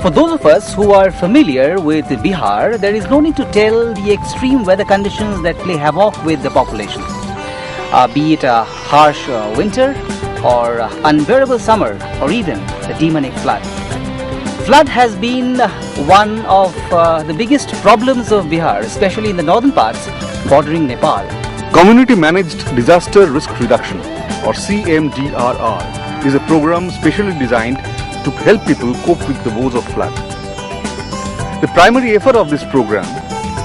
For those of us who are familiar with Bihar, there is no need to tell the extreme weather conditions that play havoc with the population. Be it a harsh winter or unbearable summer or even the demonic flood. Flood has been one of the biggest problems of Bihar, especially in the northern parts bordering Nepal. Community Managed Disaster Risk Reduction or CMDRR is a program specially designed to help people cope with the woes of flood. The primary effort of this program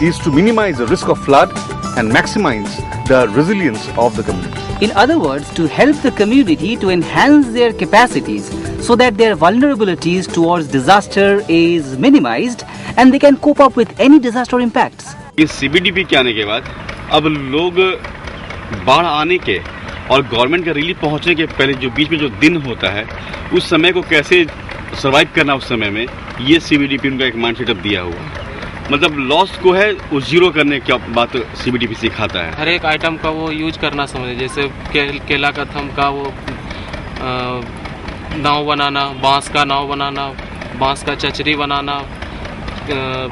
is to minimize the risk of flood and maximize the resilience of the community. In other words, to help the community to enhance their capacities so that their vulnerabilities towards disaster is minimized and they can cope up with any disaster impacts. इस CBDP के आने के बाद अब लोग बाढ़ आने के और गवर्नमेंट का रिलीफ पहुंचने के पहले जो बीच में जो दिन होता है उस समय को कैसे सर्वाइव करना उस समय में ये CBDP उनका एक माइंड सेटअप दिया हुआ है। मतलब लॉस को है वो जीरो करने की बात CBDP सिखाता है। हर एक आइटम का वो यूज करना समझे, जैसे केला का थम का वो नाव बनाना, बांस का नाव बनाना, बांस का चचरी बनाना,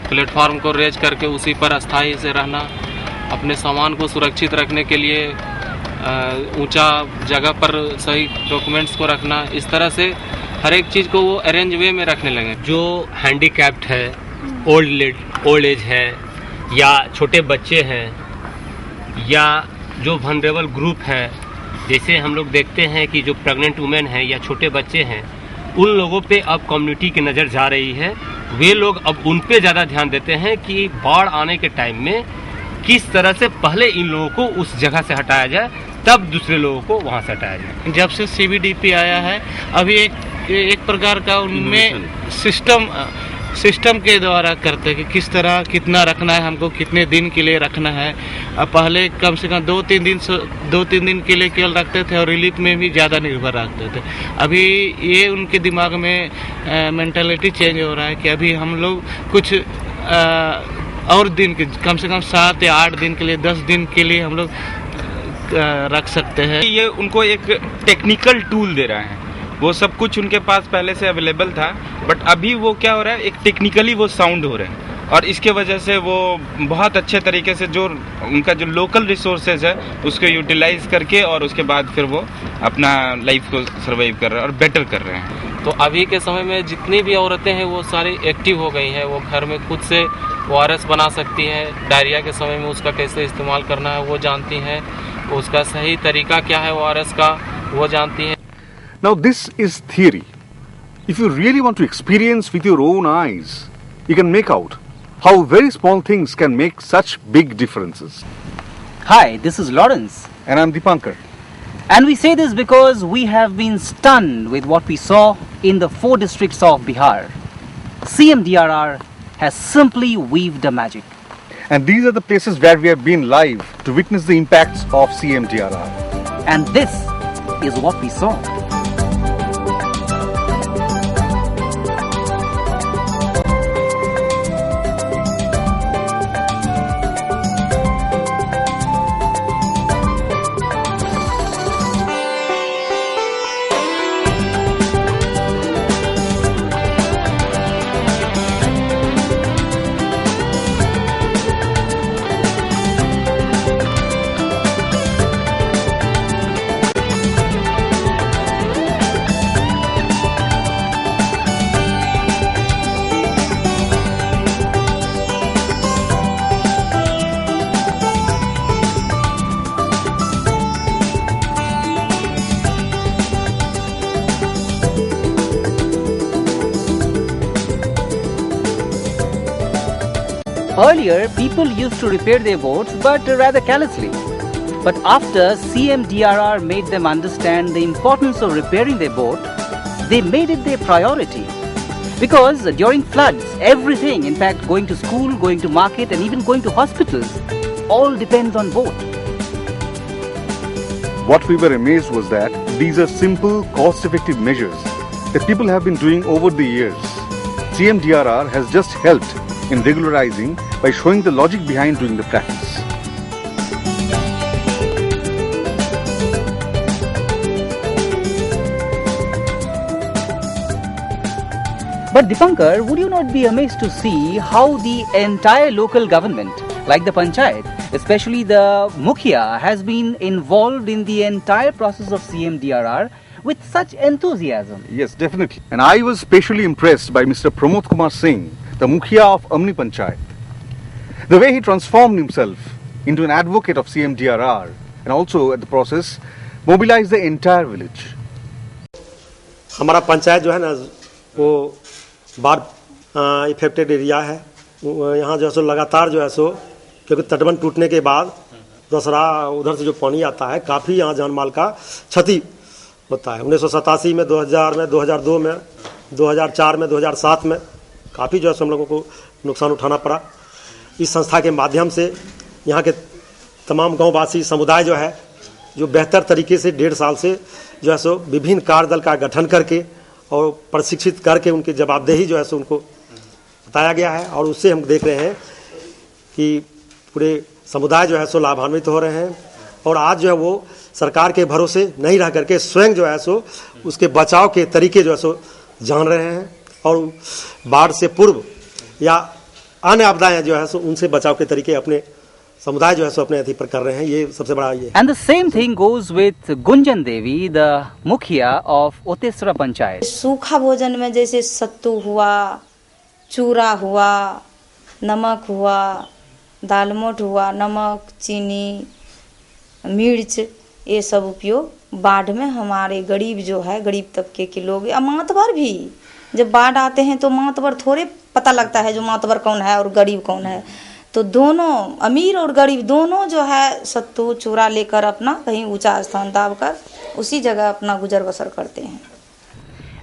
प्लेटफॉर्म को रेज करके उसी पर अस्थायी से रहना, अपने सामान को सुरक्षित रखने के लिए ऊंचा जगह पर सही डॉक्यूमेंट्स को रखना, इस तरह से हर एक चीज़ को वो अरेंज वे में रखने लगे। जो हैंडीकैप्ड है, ओल्ड एज है या छोटे बच्चे हैं या जो वनरेबल ग्रुप है, जैसे हम लोग देखते हैं कि जो प्रेग्नेंट वुमेन है या छोटे बच्चे हैं, उन लोगों पे अब कम्युनिटी की नज़र जा रही है। वे लोग अब उन पे ज़्यादा ध्यान देते हैं कि बाढ़ आने के टाइम में किस तरह से पहले इन लोगों को उस जगह से हटाया जाए, तब दूसरे लोगों को वहाँ से हटाया जाए। जब से CBDP आया है अभी एक प्रकार का उनमें सिस्टम के द्वारा करते हैं कि किस तरह कितना रखना है, हमको कितने दिन के लिए रखना है। अब पहले कम से कम 2-3 दिन के लिए केवल रखते थे और रिलीफ में भी ज़्यादा निर्भर रखते थे। अभी ये उनके दिमाग में मेंटालिटी चेंज हो रहा है कि अभी हम लोग कुछ और दिन के कम से कम 7 या 8 दिन के लिए 10 दिन के लिए हम लोग रख सकते हैं। ये उनको एक टेक्निकल टूल दे रहा है, वो सब कुछ उनके पास पहले से अवेलेबल था, बट अभी वो क्या हो रहा है, एक टेक्निकली वो साउंड हो रहे हैं और इसके वजह से वो बहुत अच्छे तरीके से जो उनका जो लोकल रिसोर्सेज है उसको यूटिलाइज करके और उसके बाद फिर वो अपना लाइफ को सर्वाइव कर रहे हैं और बेटर कर रहे हैं। तो अभी के समय में जितनी भी औरतें हैं वो सारी एक्टिव हो गई हैं, वो घर में खुद से ORS बना सकती हैं, डायरिया के समय में उसका कैसे इस्तेमाल करना है वो जानती हैं, उसका सही तरीका क्या है ORS का वो जानती हैं। Now this is theory. If you really want to experience with your own eyes, you can make out how very small things can make such big differences. Hi, this is Lawrence. And I'm Dipankar. And we say this because we have been stunned with what we saw in the 4 districts of Bihar. CMDRR has simply weaved a magic. And these are the places where we have been live to witness the impacts of CMDRR. And this is what we saw. Earlier, people used to repair their boats, but rather carelessly. But after CMDRR made them understand the importance of repairing their boat, they made it their priority. Because during floods, everything, in fact going to school, going to market and even going to hospitals, all depends on boat. What we were amazed was that these are simple, cost-effective measures that people have been doing over the years. CMDRR has just helped in regularizing by showing the logic behind doing the practice. But Dipankar, would you not be amazed to see how the entire local government, like the panchayat, especially the Mukhia, has been involved in the entire process of CMDRR with such enthusiasm? Yes, definitely. And I was specially impressed by Mr. Pramod Kumar Singh, the Mukhia of Amni Panchayat. The way he transformed himself into an advocate of CMDRR and also at the process mobilized the entire village. हमारा पंचायत जो है ना वो बाढ़ affected area है। यहाँ जो है सो लगातार जो है सो क्योंकि तटबंध टूटने के बाद दूसरा उधर से जो पानी आता है काफ़ी यहाँ जान माल का क्षति होता है। 1987 में, 2000 में, 2002 में, 2004 में, 2007 में काफ़ी जो है सो हम लोगों को नुकसान उठाना पड़ा। इस संस्था के माध्यम से यहाँ के तमाम गाँववासी समुदाय जो है जो बेहतर तरीके से 1.5 साल से जो है सो विभिन्न कार्यदल का गठन करके और प्रशिक्षित करके उनकी जवाबदेही जो है सो उनको बताया गया है और उससे हम देख रहे हैं कि पूरे समुदाय जो है सो लाभान्वित हो रहे हैं और आज जो है वो सरकार के भरोसे नहीं रह करके स्वयं जो है सो उसके बचाव के तरीके जो है सो जान रहे हैं और बाढ़ से पूर्व या अन्य आपदाएं जो है सो उनसे बचाव के तरीके अपने समुदाय जो है सो अपने अति पर कर रहे हैं। ये सबसे बड़ा ये। And the same thing goes with Gunjan Devi, the Mukhia of Otesra Panchayat. सूखा भोजन में जैसे सत्तू हुआ, चूरा हुआ, नमक हुआ, दालमोट हुआ, नमक, चीनी, मिर्च, ये सब उपयोग बाढ़ में हमारे गरीब जो है, गरीब तबके के लोग या मातबर भी जब बाढ़ आते हैं तो मातबर थोड़े पता लगता है जो मातबर कौन है और गरीब कौन है, तो दोनों अमीर और गरीब दोनों जो है सत्तू चूरा लेकर अपना कहीं ऊंचा स्थान दाब कर उसी जगह अपना गुजर बसर करते हैं।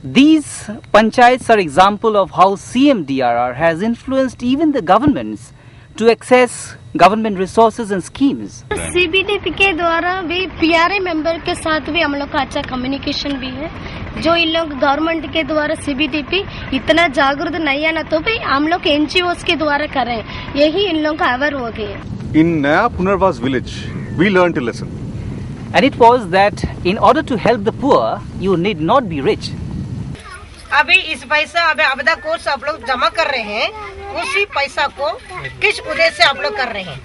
These panchayats are example of how CMDRR has influenced even the governments to access government resources and schemes. CBDP के द्वारा भी PRA मेंबर के साथ भी हम लोग का अच्छा कम्युनिकेशन भी है। जो इन लोग गवर्नमेंट के द्वारा CBDP इतना जागरूक नहीं है ना तो भी हम लोग NGOs के द्वारा कर रहे हैं, यही इन लोग का अवर हो गया। In Naya Punarvas village, we learnt a lesson. And it was that in order to help the poor, you need not be rich. अभी इस पैसा अभी आपदा कोर्स आप लोग जमा कर रहे हैं, उसी पैसा को किस उद्देश्य से आप लोग कर रहे हैं?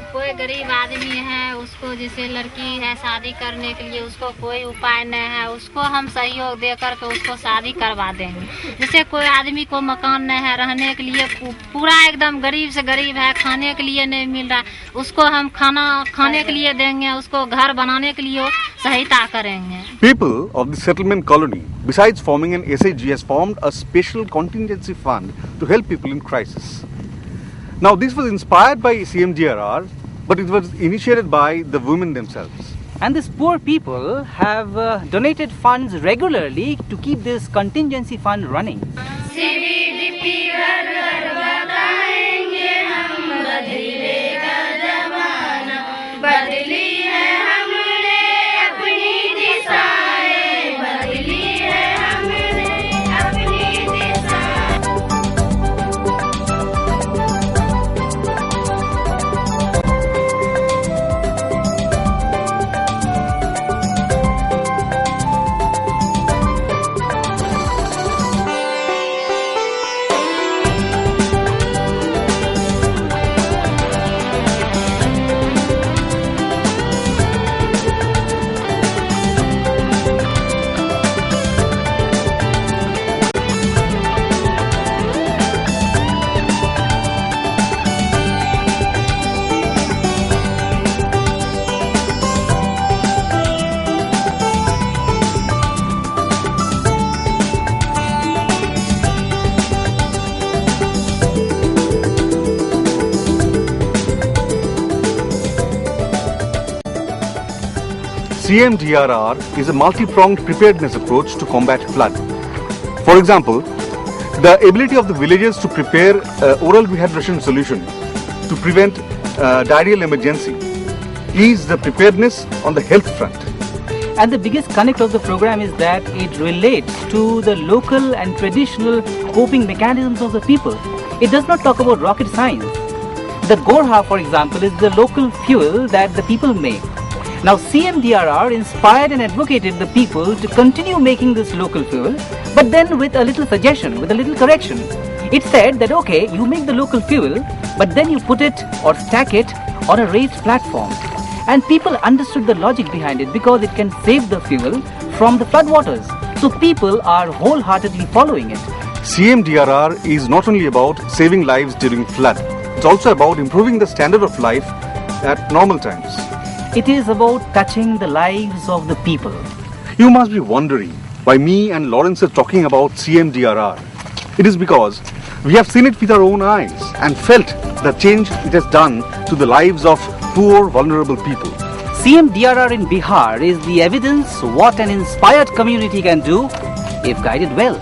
कोई गरीब आदमी है उसको जैसे लड़की है शादी करने के लिए उसको कोई उपाय नहीं है, उसको हम सहयोग दे करके उसको शादी करवा देंगे। जैसे कोई आदमी को मकान नहीं है रहने के लिए, पूरा एकदम गरीब से गरीब है, खाने के लिए नहीं मिल रहा, उसको हम खाना खाने के लिए देंगे, उसको घर बनाने के लिए सहायता करेंगे। People of the settlement colony, besides forming an SAG, has formed a special contingency fund to help people in crisis. Now, this was inspired by CMDRR, but it was initiated by the women themselves. And these poor people have donated funds regularly to keep this contingency fund running. CMDRR is a multi-pronged preparedness approach to combat flood. For example, the ability of the villagers to prepare oral rehydration solution to prevent diarrheal emergency is the preparedness on the health front. And the biggest connect of the program is that it relates to the local and traditional coping mechanisms of the people. It does not talk about rocket science. The gorha, for example, is the local fuel that the people make. Now CMDRR inspired and advocated the people to continue making this local fuel, but then with a little suggestion, with a little correction. It said that okay, you make the local fuel, but then you put it or stack it on a raised platform. And people understood the logic behind it because it can save the fuel from the floodwaters. So people are wholeheartedly following it. CMDRR is not only about saving lives during flood, it's also about improving the standard of life at normal times. It is about touching the lives of the people. You must be wondering why me and Lawrence are talking about CMDRR. It is because we have seen it with our own eyes and felt the change it has done to the lives of poor, vulnerable people. CMDRR in Bihar is the evidence what an inspired community can do if guided well.